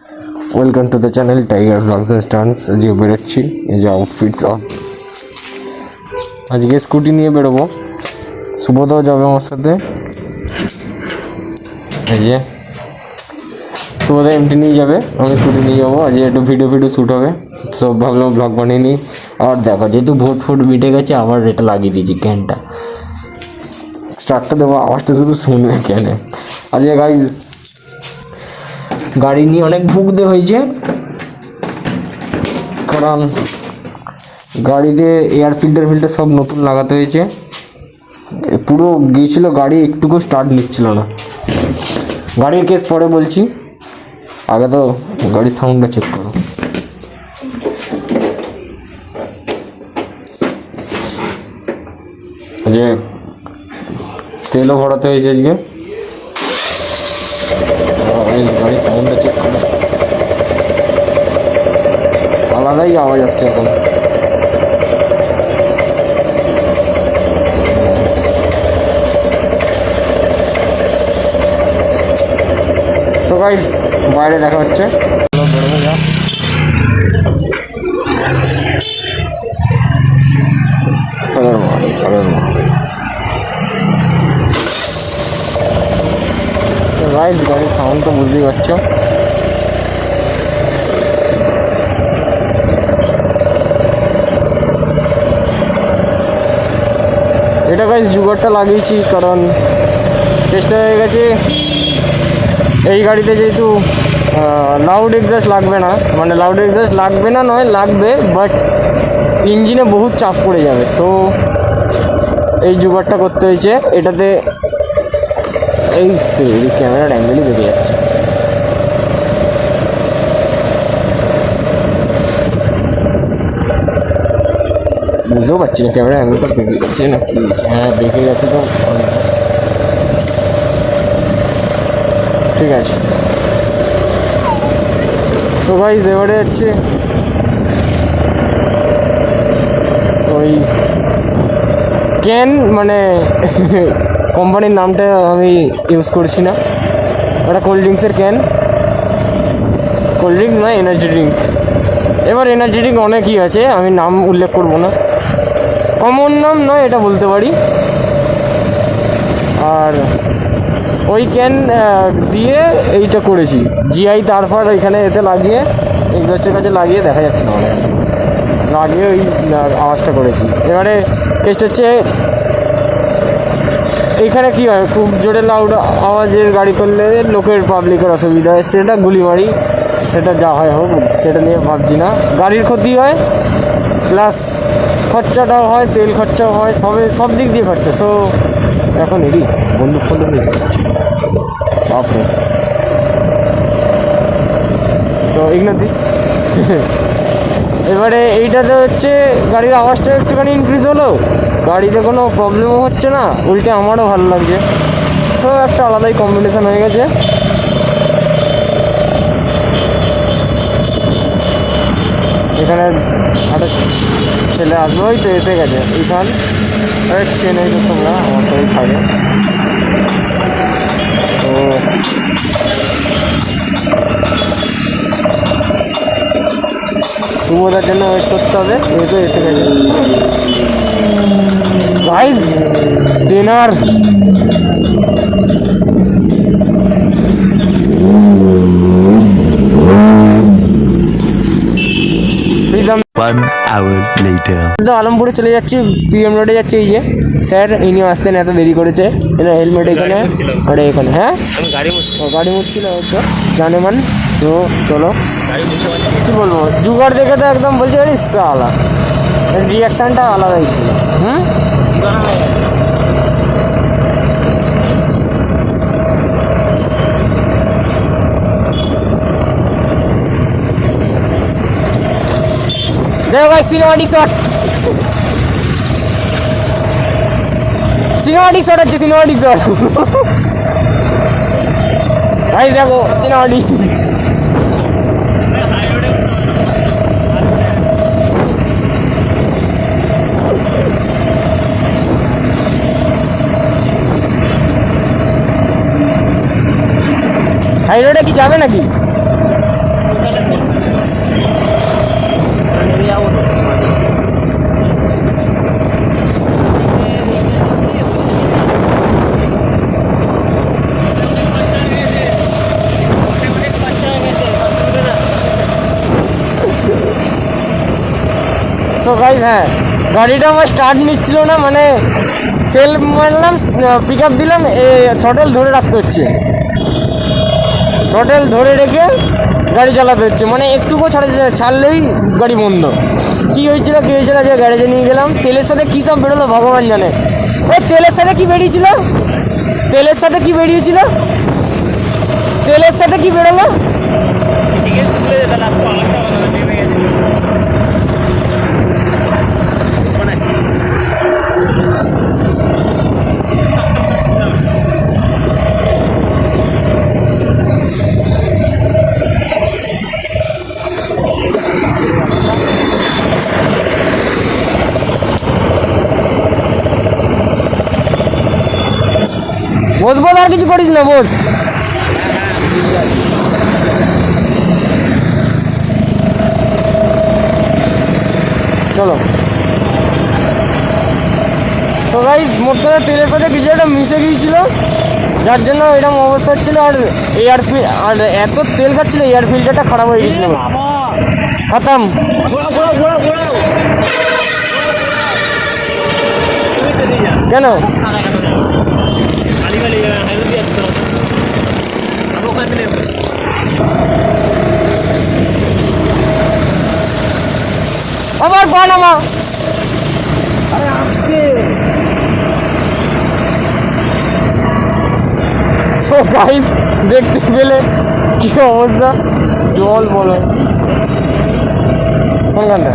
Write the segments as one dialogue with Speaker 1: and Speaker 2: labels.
Speaker 1: Welcome to the channel tiger blogs and stunts. আজকে বেরোচ্ছি, এই যে আউটফিটস অফ। আজকে স্কুটি নিয়ে বেরোবো, সুবোধও যাবে আমার সাথে। এই যে সুবোধ এমটি নিয়ে যাবে, আমি স্কুটি নিয়ে যাবো। আজকে একটু ভিডিও শ্যুট হবে, সব ভাবলাম ব্লগ বানিয়ে নিই। আর দেখো, যেহেতু ভোট মিটে গেছে, আবার এটা লাগিয়ে দিয়েছি ক্যানটা। স্টার্টটা দেবো, আওয়াজটা শুধু শুনবে ক্যানে। আজকে গাড়ি নিয়ে অনেক ভুগতে হয়েছে, কারণ গাড়িতে এয়ার ফিল্টার সব নতুন লাগাতে হয়েছে। পুরো গিয়েছিল গাড়ি, একটুকু স্টার্ট নিচ্ছিল না। গাড়ির কেস পরে বলছি, আগে তো গাড়ির সাউন্ডটা চেক করো। যে তেলও ভরাতে হয়েছে আজকে। গাড়ির সাউন্ডটা চেক করো, আলাদাই আওয়াজ আসছে এখন। তো গাইস, বাইরে দেখা হচ্ছে। গাইস, গাড়ির সাউন্ড তো বুঝতেই পারছো। এটা গাইস জুগারটা লাগিয়েছি, কারণ চেষ্টা হয়ে গেছে এই গাড়িতে যেহেতু লাউড এক্সজস্ট লাগবে না, মানে লাউড এক্সজস্ট লাগবে না নয়, লাগবে, বাট ইঞ্জিনে বহুত চাপ পড়ে যাবে। তো এই জুগারটা করতে হয়েছে। এটাতে এই ক্যামেরার অ্যাঙ্গেলই বেরিয়ে যাচ্ছে। বুঝতেও পারছি না ক্যামেরা অ্যাঙ্গেলটা বেরিয়ে যাচ্ছে না কি। হ্যাঁ, বেঁকে গেছে তো, ঠিক আছে। তো গাইস, এবারে হচ্ছে ওই ক্যান, মানে কোম্পানির নামটা আমি ইউজ করছি না। একটা কোল্ড ড্রিঙ্কসের ক্যান, কোল্ড ড্রিঙ্কস নয়, এনার্জি ড্রিঙ্ক। এবার এনার্জি ড্রিঙ্ক অনেকই আছে, আমি নাম উল্লেখ করবো না, কমন নাম নয় এটা বলতে পারি। আর ওই ক্যান দিয়ে এইটা করেছি, জিআই তারপর এখানে এতে লাগিয়ে, এক্সজস্টের কাছে লাগিয়ে, দেখা যাচ্ছে না অনেক, লাগিয়ে ওই আওয়াজটা করেছি। এবারে টেস্ট হচ্ছে, এইখানে কী হয়, খুব জোরে লাউড আওয়াজের গাড়ি করলে লোকের পাবলিকের অসুবিধা হয়, সেটা গুলি মারি, সেটা যা হয় হোক, সেটা নিয়ে ভাবছি না। গাড়ির ক্ষতি হয়, প্লাস খরচাটাও হয়, তেল খরচাও হয়, সব দিক দিয়ে খরচা। সো এখন এরই বন্দুক বাপরে। তো ইগনোর দিস। এবারে এইটাতে হচ্ছে গাড়ির আওয়াজটা একটুখানি ইনক্রিজ হলো, গাড়িতে কোনো প্রবলেমও হচ্ছে না, উল্টে আমারও ভালো লাগছে। তো একটা আলাদাই কম্বিনেশন হয়ে গেছে। এখানে একটা ছেলে আসবে, ওই তো এসে গেছে ঈশান। চেনে তো তোমরা, আমার সাথে থাকে। তো সুবোধার জন্য ওয়েট করতে হবে, এই তো এসে গেছে। Guys, dinner. আলমপুরে চলে যাচ্ছি, পিএম রোডে যাচ্ছি। এই যে স্যার, ইনি আসতেন, এত দেরি করেছে। হেলমেট এখানে, আরে এখানে। হ্যাঁ, গাড়ি মুছছিল তো, জানে মান। তো চলো, কী বলবো, জুগার দেখে তো একদম বলছে সালা, রিয়াকশানটা আলাদাই ছিল। দেখো ভাই, সিনেমাটিক শট হচ্ছে, সিনেমাটিক শট। ভাই দেখো, সিনেমাটিক। হাই রোডে কি যাবে নাকি? সো গাইস হ্যাঁ, গাড়িটা আমার স্টার্ট নিচ্ছিল না, মানে সেলফ মারলাম, পিক আপ দিলাম, থ্রটেল ধরে রাখতে হচ্ছে, থ্রটেল ধরে রেখে গাড়ি চালাতে হচ্ছে, মানে একটুকু ছাড়লেই গাড়ি বন্ধ। কী হয়েছিল যে গ্যারেজে নিয়ে গেলাম, তেলের সাথে কী সব বেরোলো ভগবান জানে। ওই তেলের সাথে কি বেরিয়েছিল, তেলের সাথে কি বেরিয়েছিল, তেলের সাথে কি বেরোলো, বস বস আর কিছু করিস না বস। চলো তো গাইস, মোট কথা তেলের সাথে কিছু একটা মিশে গিয়েছিল, যার জন্য এরকম অবস্থা হচ্ছিলো। আর আর এত তেল খাচ্ছিল, এয়ার ফিল্টারটা খারাপ হয়ে গেছিল, খতম। কেন আবার বানামা, তো গাইস দেখতে পেলে কি অবস্থা, জল বলো কোনখানটা,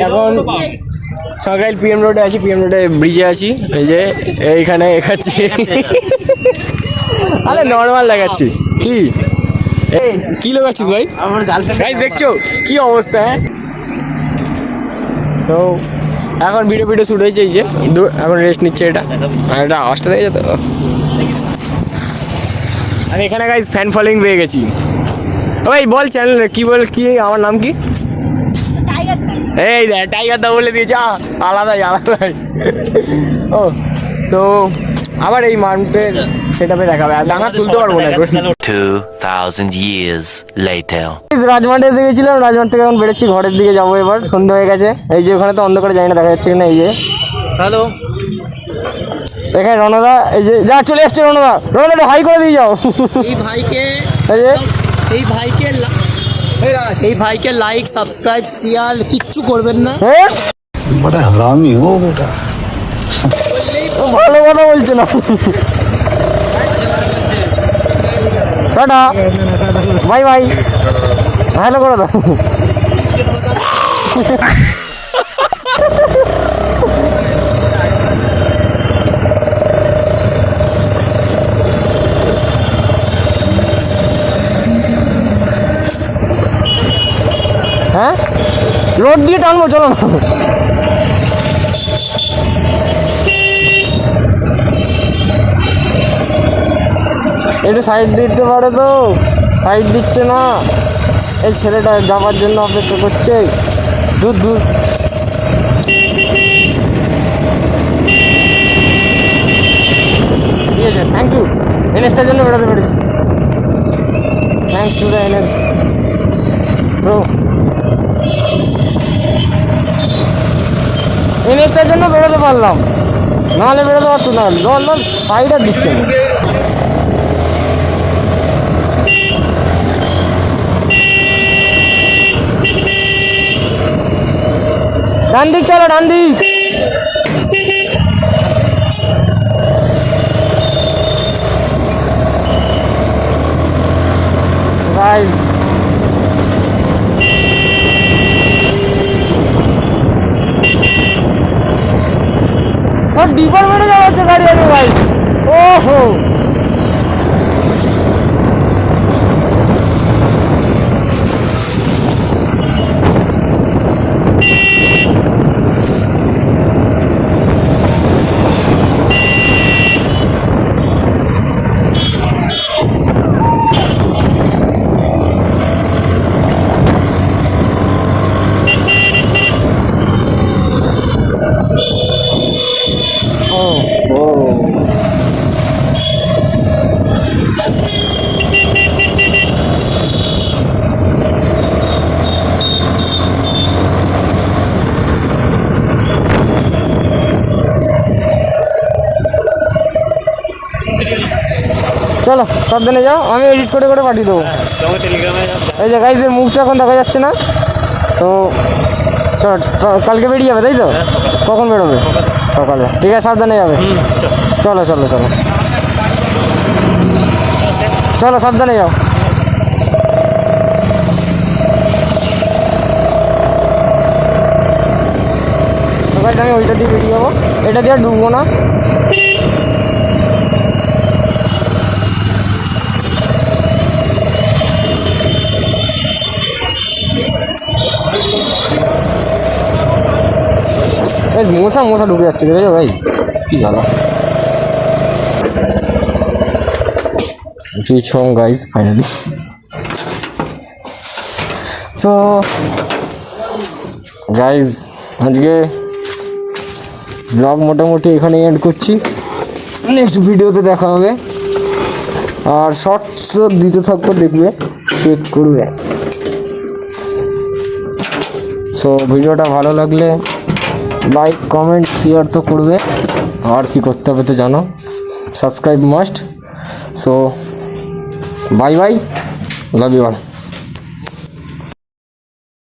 Speaker 1: এখন সকাল পিএম রোডে আছি, পিএম রোডে ব্রিজে আছি, এই যে এইখানে দেখাচ্ছি, আরে নর্মাল দেখাচ্ছি। কি লাগাচ্ছিস ভাই, আমার গাইস দেখছো কি অবস্থা, হ্যাঁ। তো এখন ভিডিও শ্যুট হয়েছে, এই যে এখন রেস্ট নিচ্ছে, এটা আওয়াজটা দেখে যেত। আমি এখানে গাইস ফ্যান ফলোইং পেয়ে গেছি। ভাই বল চ্যানেল কি আমার নাম কি, এই দেখ টাইগার দা বলে দিয়েছে, আলাদাই। ও সো আবার এই মাউন্টেন সেটআপে দেখাবে, আর ডাঙা তুলতে পারবো না।
Speaker 2: 2000 years later
Speaker 1: রাজমাঠে এসে গেছিলাম, রাজমাঠ থেকে এখন বেরোচ্ছি, ঘরের দিকে যাবো এবার, সন্ধ্যা হয়ে গেছে। এই যে ওখানে তো অন্ধকারে জানি না দেখা যাচ্ছে কিনা, এই যে
Speaker 3: হ্যালো
Speaker 1: এখানে রণদা, এই যে যা চলে আসছে রণদা হাই করে দিয়ে যাও।
Speaker 3: এই ভাইকে এই ভাইকে লাইক সাবস্ক্রাইব শেয়ার কিচ্ছু করবেন না।
Speaker 1: হ্যাঁ
Speaker 4: बड़ा हरामी हो बेटा।
Speaker 1: ভালো কথা বলছে না। টাটা বাই বাই, হ্যালো করে দাও। হ্যাঁ রোড দিয়ে টানবো, চলো না। একটু সাইড দিতে পারে তো, সাইড দিচ্ছে না, এই ছেলেটা যাওয়ার জন্য অপেক্ষা করছে, দূর দূর। ঠিক আছে, থ্যাংক ইউ এনএসটার জন্য বেরোতে পেরেছি, thanks to the NS bro. এনএসটার জন্য বেরোতে পারলাম, নাহলে বেরোতে পারতো না, জল সাইড আর দিচ্ছে না। ডান দিক চলো, ডান দিক। গাইস ডিপার্টমেন্টে যাওয়া হচ্ছে গাড়ি আছে ভাই, ওহো চলো সাবধানে যাও, আমি এডিট করে করে পাঠিয়ে দেবো। এই যে গাইজের মুখটা এখন দেখা যাচ্ছে না তো। চল কালকে বেরিয়ে যাবে তাই তো? কখন বেরোবে? সকালে, ঠিক আছে সাবধানে যাবে। চলো চলো চলো চলো সাবধানে যাও। আমি ওইটা দিয়ে বেরিয়ে যাবো, এটা দিয়ে আর ঢুকবো না। এই মশা মশা ঢুকে যাচ্ছে দেখেছো ভাই, কি জ্বালা। Reach home guys finally. So guys আজকে ব্লগ মোটামুটি এখানে এন্ড করছি, নেক্সট ভিডিওতে দেখা হবে। আর শর্টস দিতে থাকবো, দেখবে চেক করবে। সো ভিডিওটা ভালো লাগলে লাইক কমেন্ট শেয়ার তো করবে, আর কি করতে হবে তো জানো, subscribe must. So bye bye, love you all.